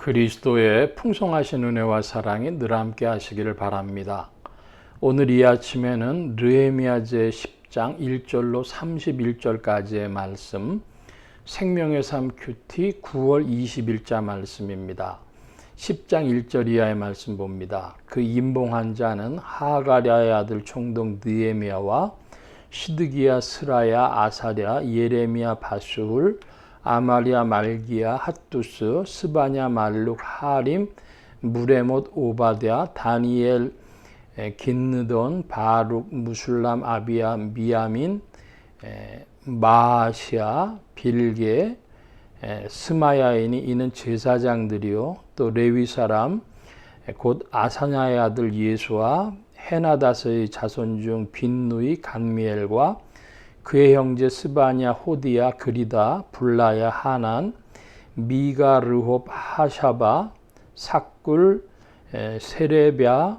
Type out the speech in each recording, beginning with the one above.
그리스도의 풍성하신 은혜와 사랑이 늘 함께 하시기를 바랍니다. 오늘 이 아침에는 느헤미야제 10장 1절로 31절까지의 말씀, 생명의 삶 큐티 9월 20일자 말씀입니다. 10장 1절 이하의 말씀 봅니다. 그 임봉한 자는 하가랴의 아들 총독 느헤미야와 시드기야, 스라야, 아사랴, 예레미야, 바수훌, 아마리아, 말기야, 핫두스, 스바냐, 말룩, 하림, 무레못, 오바댜, 다니엘, 긴느돈, 바룩, 무술람, 아비야, 미야민, 마아시아, 빌게, 스마야이니 이는 제사장들이요, 또 레위 사람 곧 아사냐의 아들 예수와 헤나다스의 자손 중 빈누이, 간미엘과 그의 형제 스바냐, 호디야, 그리다, 불라야, 하난, 미가, 르홉, 하샤바, 삭굴, 세레뵘,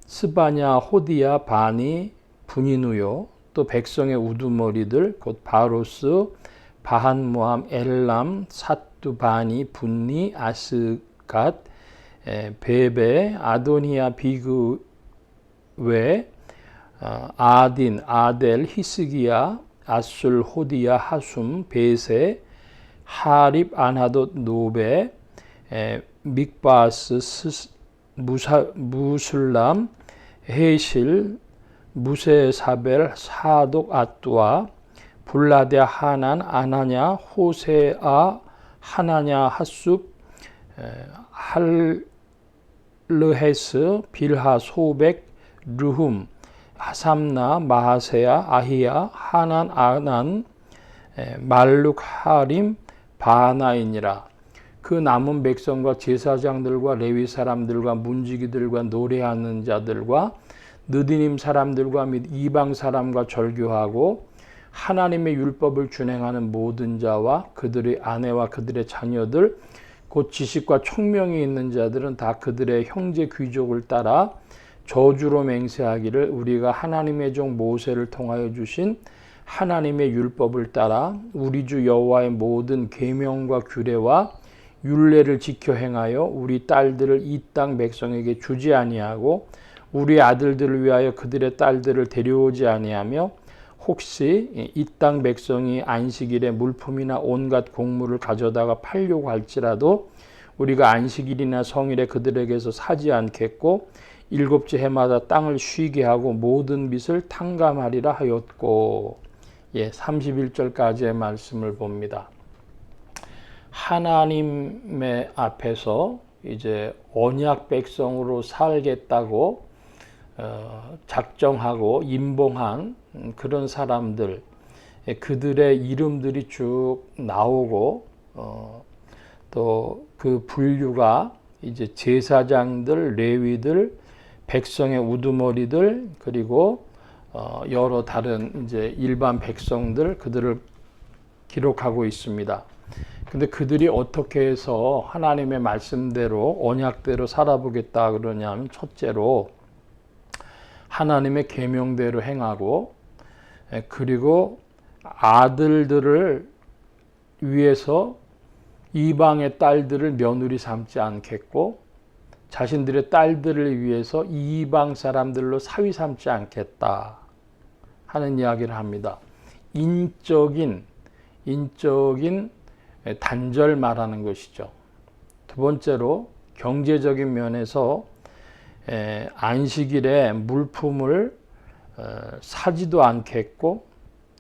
스바냐, 호디야, 바니, 분이누요, 또 백성의 우두머리들 곧 바로스, 바한모함, 엘람, 사뚜, 바니, 분니, 아스갓, 베베, 아도니아, 비그웨, 아딘, 아델, 히스기야, 아술, 호디야, 하숨, 베세, 하립, 아나돗, 노베, 믹바스, 무술람, 헤실, 무세사벨, 사독, 아뚜아, 불라데, 하난, 아나냐, 호세아, 하나냐, 핫숲, 할르헤스, 빌하, 소백, 르훔, 하삼나, 마하세야, 아히야, 하난, 아난, 말룩, 하림, 바나이니라. 그 남은 백성과 제사장들과 레위 사람들과 문지기들과 노래하는 자들과 느디님 사람들과 및 이방 사람과 절교하고 하나님의 율법을 준행하는 모든 자와 그들의 아내와 그들의 자녀들 곧 지식과 총명이 있는 자들은 다 그들의 형제 귀족을 따라 저주로 맹세하기를 우리가 하나님의 종 모세를 통하여 주신 하나님의 율법을 따라 우리 주 여호와의 모든 계명과 규례와 율례를 지켜 행하여 우리 딸들을 이 땅 백성에게 주지 아니하고 우리 아들들을 위하여 그들의 딸들을 데려오지 아니하며 혹시 이 땅 백성이 안식일에 물품이나 온갖 곡물을 가져다가 팔려고 할지라도 우리가 안식일이나 성일에 그들에게서 사지 않겠고 일곱째 해마다 땅을 쉬게 하고 모든 빚을 탕감하리라 하였고, 31절까지의 말씀을 봅니다. 하나님의 앞에서 이제 언약 백성으로 살겠다고 작정하고 임봉한 그런 사람들, 그들의 이름들이 쭉 나오고 또 그 분류가 이제 제사장들, 레위들, 백성의 우두머리들, 그리고 여러 다른 이제 일반 백성들, 그들을 기록하고 있습니다. 근데 그들이 어떻게 해서 하나님의 말씀대로 언약대로 살아보겠다 그러냐면, 첫째로 하나님의 계명대로 행하고, 그리고 아들들을 위해서 이방의 딸들을 며느리 삼지 않겠고 자신들의 딸들을 위해서 이방 사람들로 사위 삼지 않겠다 하는 이야기를 합니다. 인적인 단절 말하는 것이죠. 두 번째로 경제적인 면에서 안식일에 물품을 사지도 않겠고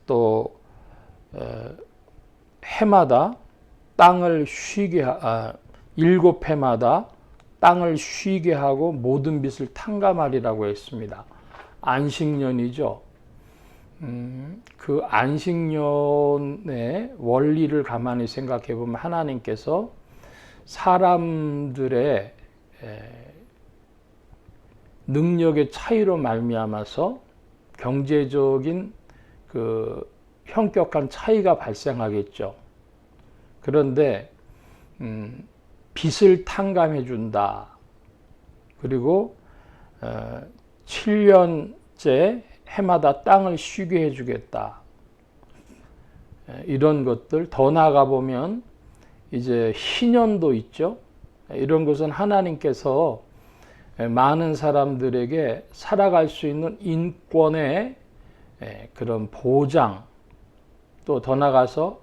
또 해마다 땅을 쉬게 일곱 해마다 땅을 쉬게 하고 모든 빚을 탕감하리라고 했습니다. 안식년이죠. 그 안식년의 원리를 가만히 생각해 보면 하나님께서 사람들의 능력의 차이로 말미암아서 경제적인 그 현격한 차이가 발생하겠죠. 그런데 빚을 탕감해 준다. 그리고 7년째 해마다 땅을 쉬게 해주겠다. 이런 것들, 더 나아가 보면 이제 희년도 있죠. 이런 것은 하나님께서 많은 사람들에게 살아갈 수 있는 인권의 그런 보장, 또 더 나아가서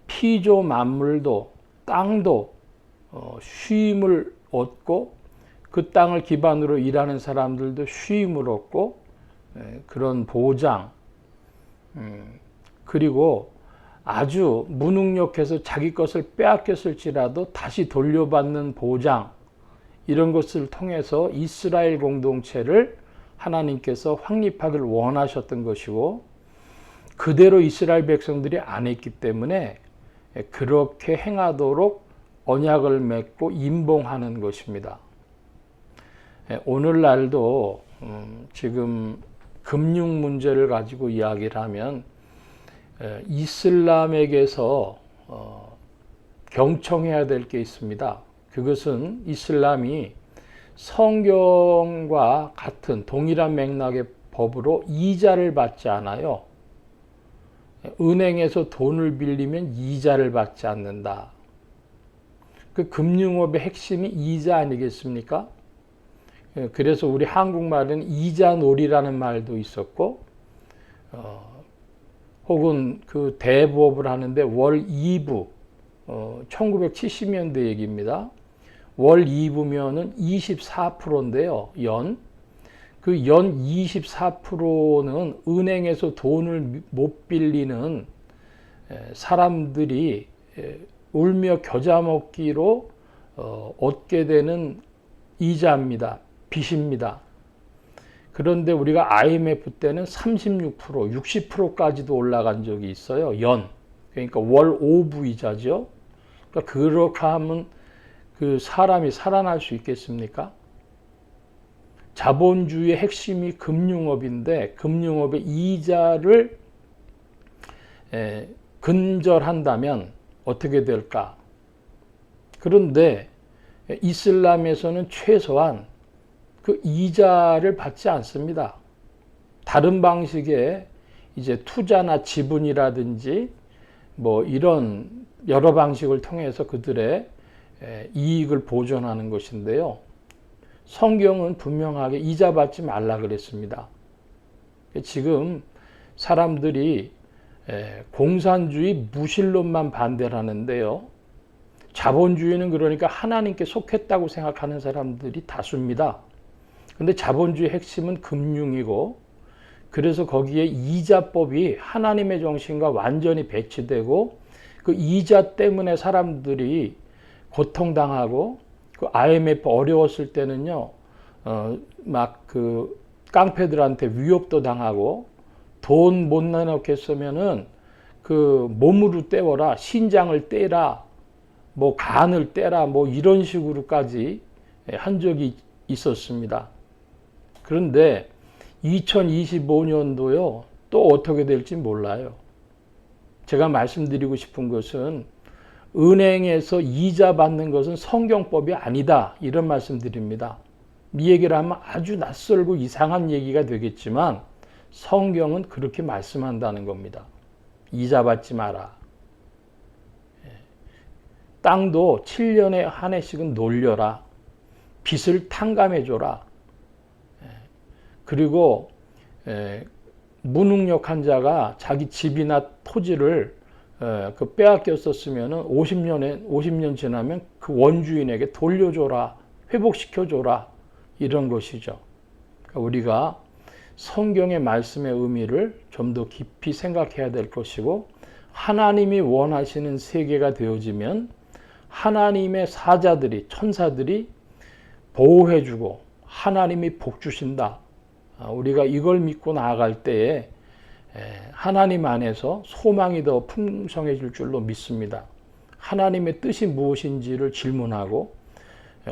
피조 만물도 땅도 쉼을 얻고 그 땅을 기반으로 일하는 사람들도 쉼을 얻고 그런 보장, 그리고 아주 무능력해서 자기 것을 빼앗겼을지라도 다시 돌려받는 보장, 이런 것을 통해서 이스라엘 공동체를 하나님께서 확립하기를 원하셨던 것이고, 그대로 이스라엘 백성들이 안 했기 때문에 그렇게 행하도록 언약을 맺고 임봉하는 것입니다. 오늘날도 지금 금융 문제를 가지고 이야기를 하면 이슬람에게서 경청해야 될 게 있습니다. 그것은 이슬람이 성경과 같은 동일한 맥락의 법으로 이자를 받지 않아요. 은행에서 돈을 빌리면 이자를 받지 않는다. 그 금융업의 핵심이 이자 아니겠습니까? 그래서 우리 한국말은 이자놀이라는 말도 있었고, 혹은 그 대부업을 하는데 월 2부, 1970년대 얘기입니다. 월 2부면은 24%인데요, 연. 그 연 24%는 은행에서 돈을 못 빌리는 사람들이 울며 겨자 먹기로 얻게 되는 이자입니다. 빚입니다. 그런데 우리가 IMF 때는 36%, 60%까지도 올라간 적이 있어요. 연. 그러니까 월 5부 이자죠. 그러니까 그렇게 하면 그 사람이 살아날 수 있겠습니까? 자본주의의 핵심이 금융업인데 금융업의 이자를 근절한다면 어떻게 될까? 그런데 이슬람에서는 최소한 그 이자를 받지 않습니다. 다른 방식의 이제 투자나 지분이라든지 뭐 이런 여러 방식을 통해서 그들의 이익을 보존하는 것인데요. 성경은 분명하게 이자 받지 말라 그랬습니다. 지금 사람들이 공산주의 무신론만 반대를 하는데요. 자본주의는 그러니까 하나님께 속했다고 생각하는 사람들이 다수입니다. 그런데 자본주의 핵심은 금융이고, 그래서 거기에 이자법이 하나님의 정신과 완전히 배치되고, 그 이자 때문에 사람들이 고통당하고, 그 IMF 어려웠을 때는요, 막 그 깡패들한테 위협도 당하고, 돈 못 내놓겠으면은 그 몸으로 때워라, 신장을 떼라, 뭐 간을 떼라, 뭐 이런 식으로까지 한 적이 있었습니다. 그런데 2025년도요, 또 어떻게 될지 몰라요. 제가 말씀드리고 싶은 것은 은행에서 이자 받는 것은 성경법이 아니다, 이런 말씀 드립니다. 이 얘기를 하면 아주 낯설고 이상한 얘기가 되겠지만 성경은 그렇게 말씀한다는 겁니다. 이자 받지 마라. 땅도 7년에 한 해씩은 놀려라. 빚을 탕감해줘라. 그리고 무능력한 자가 자기 집이나 토지를 그 빼앗겼었으면 50년 지나면 그 원주인에게 돌려줘라, 회복시켜줘라, 이런 것이죠. 그러니까 우리가 성경의 말씀의 의미를 좀 더 깊이 생각해야 될 것이고, 하나님이 원하시는 세계가 되어지면 하나님의 사자들이, 천사들이 보호해주고 하나님이 복 주신다. 우리가 이걸 믿고 나아갈 때에 하나님 안에서 소망이 더 풍성해질 줄로 믿습니다. 하나님의 뜻이 무엇인지를 질문하고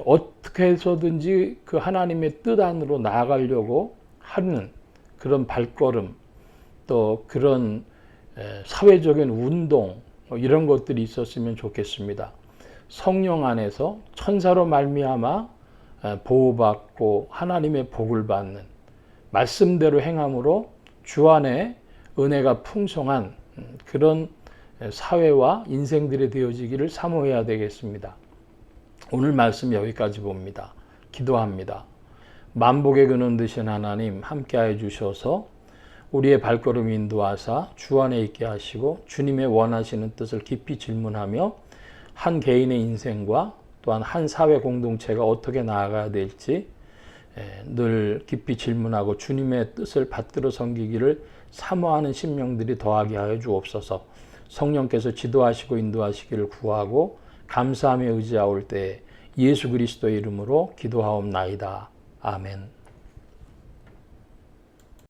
어떻게 해서든지 그 하나님의 뜻 안으로 나아가려고 하는 그런 발걸음, 또 그런 사회적인 운동, 이런 것들이 있었으면 좋겠습니다. 성령 안에서 천사로 말미암아 보호받고 하나님의 복을 받는, 말씀대로 행함으로 주 안에 은혜가 풍성한 그런 사회와 인생들이 되어지기를 사모해야 되겠습니다. 오늘 말씀 여기까지 봅니다. 기도합니다. 만복의 근원 되신 하나님 함께하여 주셔서 우리의 발걸음 인도하사 주 안에 있게 하시고 주님의 원하시는 뜻을 깊이 질문하며 한 개인의 인생과 또한 한 사회 공동체가 어떻게 나아가야 될지 늘 깊이 질문하고 주님의 뜻을 받들어 섬기기를 사모하는 심령들이 더하게 하여 주옵소서. 성령께서 지도하시고 인도하시기를 구하고 감사하며 의지하올 때 예수 그리스도의 이름으로 기도하옵나이다. 아멘.